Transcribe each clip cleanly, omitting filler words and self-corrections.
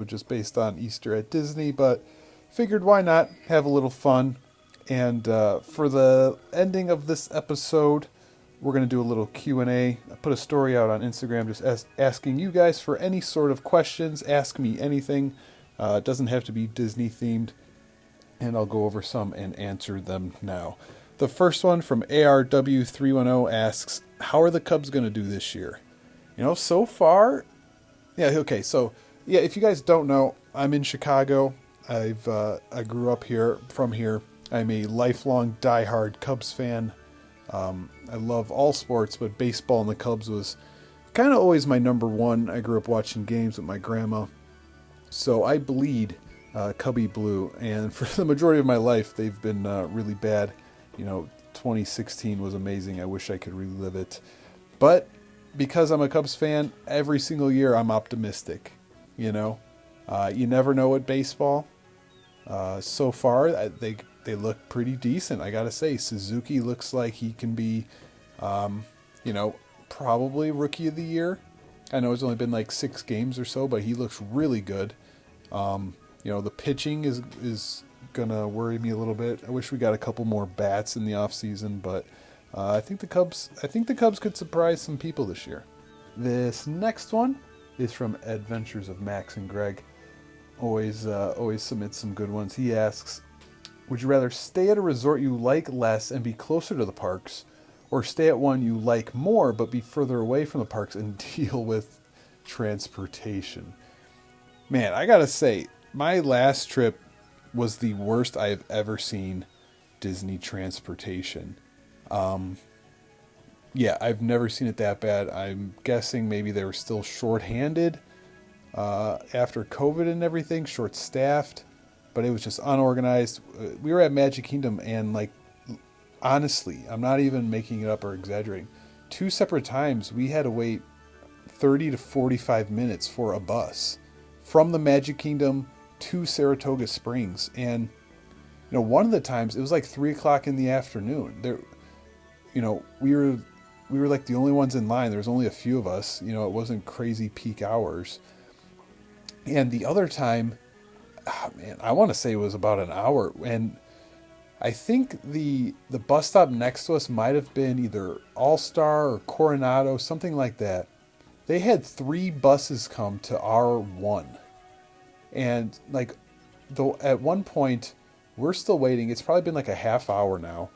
just based on Easter at Disney, but figured why not have a little fun. And for the ending of this episode, we're going to do a little Q&A. I put a story out on Instagram just asking you guys for any sort of questions. Ask me anything. It doesn't have to be Disney themed. And I'll go over some and answer them now. The first one from ARW310 asks, how are the Cubs going to do this year? So far, if you guys don't know, I'm in Chicago. I grew up here, from here. I'm a lifelong diehard Cubs fan. I love all sports, but baseball and the Cubs was kind of always my number one. I grew up watching games with my grandma. So I bleed Cubby Blue, and for the majority of my life, they've been really bad. 2016 was amazing. I wish I could relive it. But because I'm a Cubs fan, every single year I'm optimistic. You never know with baseball. So far, they look pretty decent. I gotta say, Suzuki looks like he can be, probably Rookie of the Year. I know it's only been like 6 games or so, but he looks really good. The pitching is gonna worry me a little bit. I wish we got a couple more bats in the off season, but I think the Cubs could surprise some people this year. This next one is from Adventures of Max and Greg. Always submits some good ones. He asks, would you rather stay at a resort you like less and be closer to the parks, or stay at one you like more but be further away from the parks and deal with transportation? Man, I gotta say, my last trip was the worst I have ever seen Disney transportation. I've never seen it that bad. I'm guessing maybe they were still short-handed after COVID and everything, short-staffed, but it was just unorganized. We were at Magic Kingdom, and honestly, I'm not even making it up or exaggerating, 2 separate times we had to wait 30 to 45 minutes for a bus from the Magic Kingdom to Saratoga Springs. And one of the times it was like 3:00 in the afternoon. We were like the only ones in line. There was only a few of us. It wasn't crazy peak hours. And the other time, I want to say it was about an hour. And I think the bus stop next to us might have been either All Star or Coronado, something like that. They had 3 buses come to our one. And at one point, we're still waiting. It's probably been like a half hour now.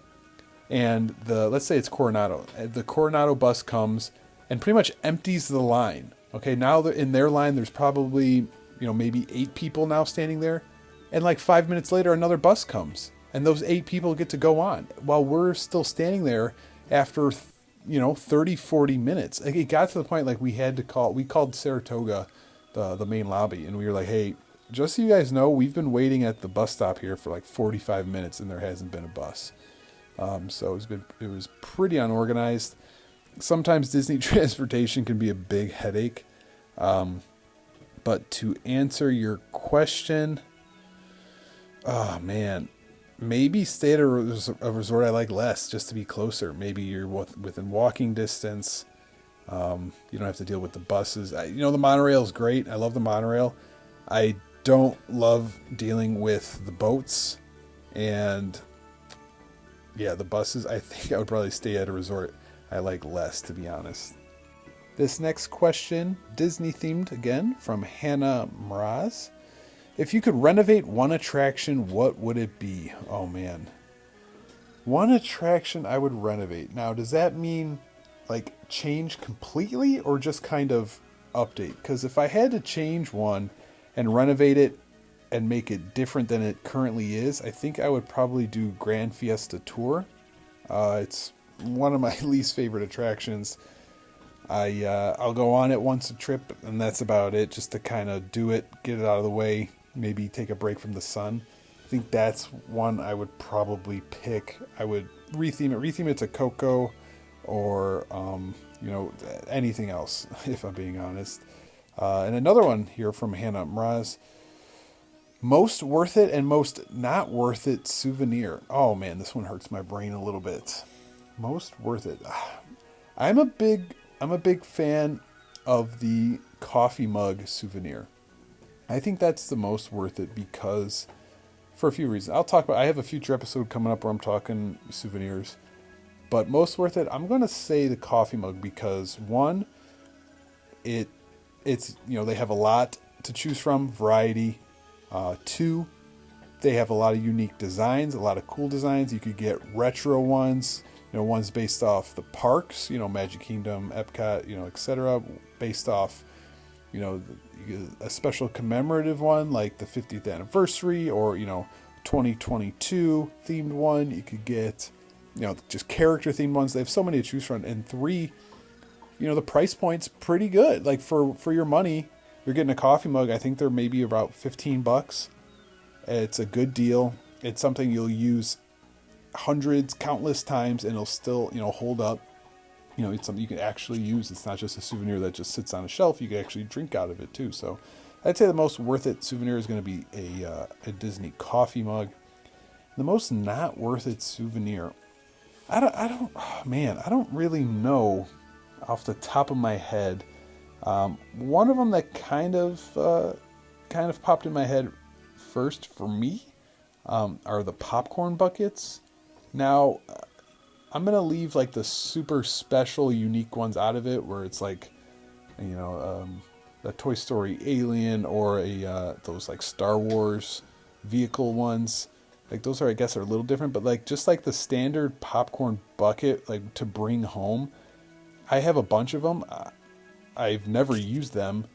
And let's say it's Coronado. The Coronado bus comes and pretty much empties the line. Okay, now in their line, there's probably, maybe 8 people now standing there. And 5 minutes later, another bus comes. And those 8 people get to go on while we're still standing there after, 30, 40 minutes. It got to the point we called Saratoga, the main lobby. And we were like, hey, just so you guys know, we've been waiting at the bus stop here for 45 minutes and there hasn't been a bus. So it was pretty unorganized. Sometimes Disney transportation can be a big headache. But to answer your question, oh man, maybe stay at a resort I like less, just to be closer. Maybe you're within walking distance. You don't have to deal with the buses. The monorail is great. I love the monorail. I don't love dealing with the boats and the buses. I think I would probably stay at a resort I like less, to be honest. This next question, Disney themed again, from Hannah Mraz. If you could renovate one attraction, what would it be? Oh man. One attraction I would renovate. Now, does that mean change completely or just kind of update? Because if I had to change one and renovate it and make it different than it currently is, I think I would probably do Grand Fiesta Tour. It's one of my least favorite attractions. I'll go on it once a trip, and that's about it, just to kind of do it, get it out of the way, maybe take a break from the sun. I think that's one I would probably pick. I would retheme it to Coco or anything else, if I'm being honest. And another one here from Hannah Mraz. Most worth it and most not worth it souvenir. Oh man, this one hurts my brain a little bit. Most worth it. I'm a big fan of the coffee mug souvenir. I think that's the most worth it because for a few reasons. I have a future episode coming up where I'm talking souvenirs, but most worth it, I'm going to say the coffee mug because one, it's, they have a lot to choose from, variety. Two, they have a lot of unique designs, a lot of cool designs. You could get retro ones, ones based off the parks, Magic Kingdom, Epcot, etc. Based off, a special commemorative one like the 50th anniversary or, 2022 themed one. You could get, just character themed ones. They have so many to choose from. And three, the price point's pretty good. Like for your money, you're getting a coffee mug. I think they're maybe about $15. It's a good deal. It's something you'll use countless times, and it'll still, hold up. It's something you can actually use. It's not just a souvenir that just sits on a shelf. You can actually drink out of it too. So I'd say the most worth it souvenir is going to be a Disney coffee mug. The most not worth it souvenir, I don't really know off the top of my head. One of them that kind of popped in my head first for me are the popcorn buckets. Now, I'm going to leave like the super special, unique ones out of it where it's like, a Toy Story alien or those like Star Wars vehicle ones. Like those are, I guess, are a little different, but like just like the standard popcorn bucket, like to bring home. I have a bunch of them. I've never used them.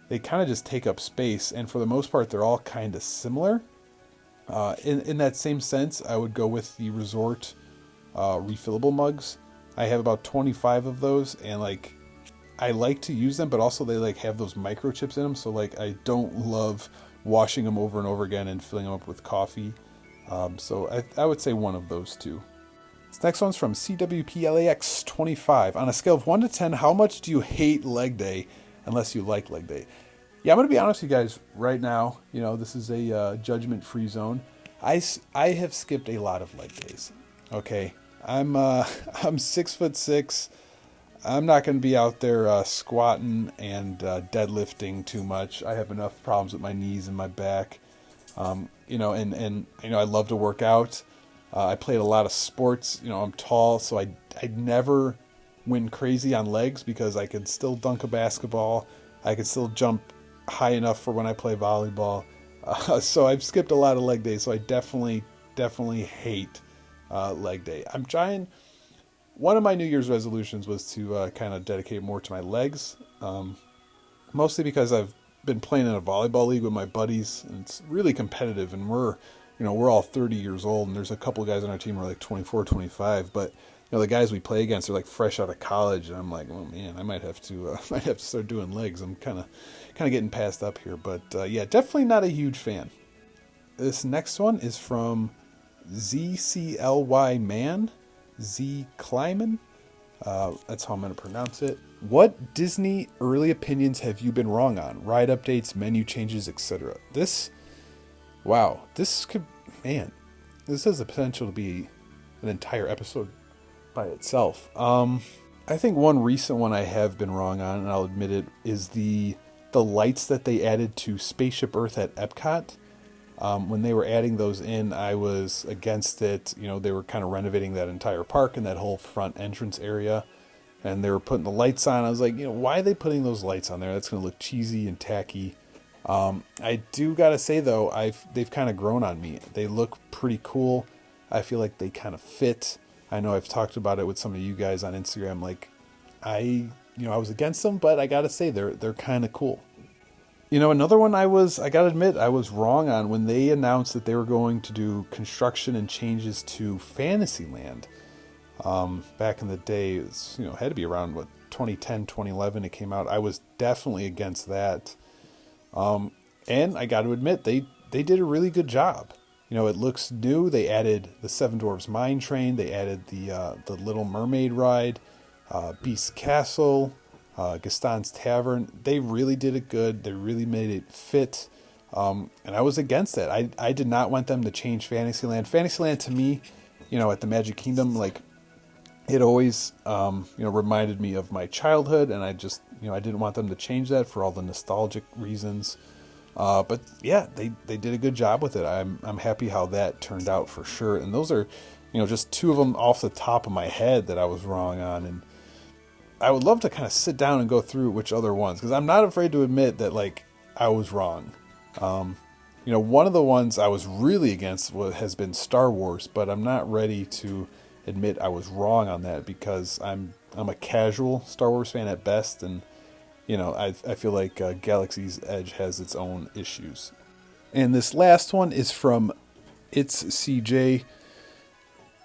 They kind of just take up space, and for the most part, they're all kind of similar. In that same sense, I would go with the resort refillable mugs. I have about 25 of those, and like I like to use them, but also they like have those microchips in them, so like I don't love washing them over and over again and filling them up with coffee. So I would say one of those two. This next one's from CWPLAX25. On a scale of 1 to 10, how much do you hate leg day unless you like leg day? Yeah, I'm going to be honest with you guys right now. This is a judgment-free zone. I have skipped a lot of leg days. Okay, I'm 6'6". I'm not going to be out there squatting and deadlifting too much. I have enough problems with my knees and my back. And I love to work out. I played a lot of sports. I'm tall, so I never went crazy on legs because I could still dunk a basketball. I could still jump high enough for when I play volleyball. So I've skipped a lot of leg days. So I definitely hate leg day. I'm trying. One of my New Year's resolutions was to kind of dedicate more to my legs. Mostly because I've been playing in a volleyball league with my buddies, and it's really competitive, and we're all 30 years old, and there's a couple of guys on our team who are like 24, 25, but the guys we play against are like fresh out of college, and I'm like, oh man, I might have to start doing legs. I'm kind of getting passed up here, but yeah, definitely not a huge fan. This next one is from ZCLY Man, Z Kleiman. That's how I'm going to pronounce it. What Disney early opinions have you been wrong on? Ride updates, menu changes, etc. This has the potential to be an entire episode by itself. I think one recent one I have been wrong on, and I'll admit it, is the lights that they added to Spaceship Earth at Epcot. When they were adding those in, I was against it. They were kind of renovating that entire park and that whole front entrance area, and they were putting the lights on. I was like, why are they putting those lights on there? That's going to look cheesy and tacky. I do gotta say though, they've kind of grown on me. They look pretty cool. I feel like they kind of fit. I know I've talked about it with some of you guys on Instagram. Like, I was against them, but I gotta say they're kind of cool. Another one I gotta admit, I was wrong on when they announced that they were going to do construction and changes to Fantasyland. Back in the day, it was, had to be around 2010, 2011 it came out. I was definitely against that. And I got to admit, they did a really good job. It looks new. They added the Seven Dwarfs Mine Train. They added the Little Mermaid ride, Beast Castle, Gaston's Tavern. They really did it good. They really made it fit. And I was against that. I did not want them to change Fantasyland. Fantasyland to me, at the Magic Kingdom, like, it always, reminded me of my childhood, and I just, I didn't want them to change that for all the nostalgic reasons. But yeah, they did a good job with it. I'm happy how that turned out for sure. And those are, just two of them off the top of my head that I was wrong on. And I would love to kind of sit down and go through which other ones, because I'm not afraid to admit that like I was wrong. One of the ones I was really against has been Star Wars, but I'm not ready to admit I was wrong on that because I'm a casual Star Wars fan at best, and I feel like Galaxy's Edge has its own issues. And this last one is from It's CJ.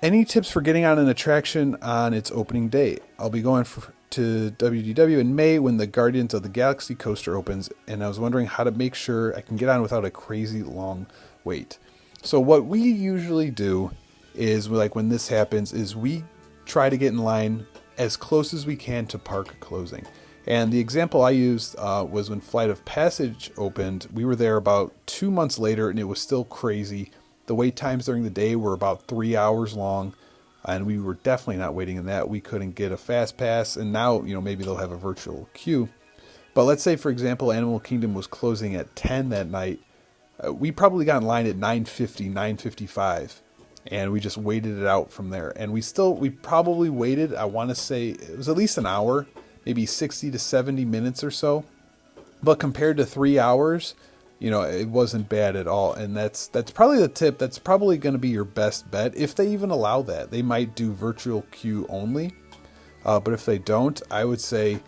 Any tips for getting on an attraction on its opening day? I'll be going to WDW in May when the Guardians of the Galaxy coaster opens, and I was wondering how to make sure I can get on without a crazy long wait. So what we usually do is, like when this happens, is we try to get in line as close as we can to park closing. And the example I used was when Flight of Passage opened. We were there about 2 months later, and it was still crazy. The wait times during the day were about 3 hours long, and we were definitely not waiting in that. We couldn't get a fast pass, and now, maybe they'll have a virtual queue. But let's say, for example, Animal Kingdom was closing at 10 that night. We probably got in line at 9:50, 9:55, and we just waited it out from there. And we probably waited, I want to say, it was at least an hour, maybe 60 to 70 minutes or so. But compared to 3 hours, it wasn't bad at all. And that's probably the tip. That's probably going to be your best bet. If they even allow that, they might do virtual queue only. But if they don't, I would say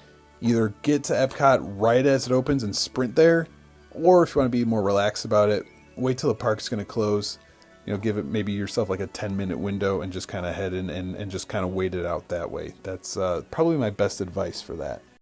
either get to Epcot right as it opens and sprint there. Or if you want to be more relaxed about it, wait till the park's going to close. Give it maybe yourself like a 10-minute window and just kind of head in and just kind of wait it out that way. That's probably my best advice for that.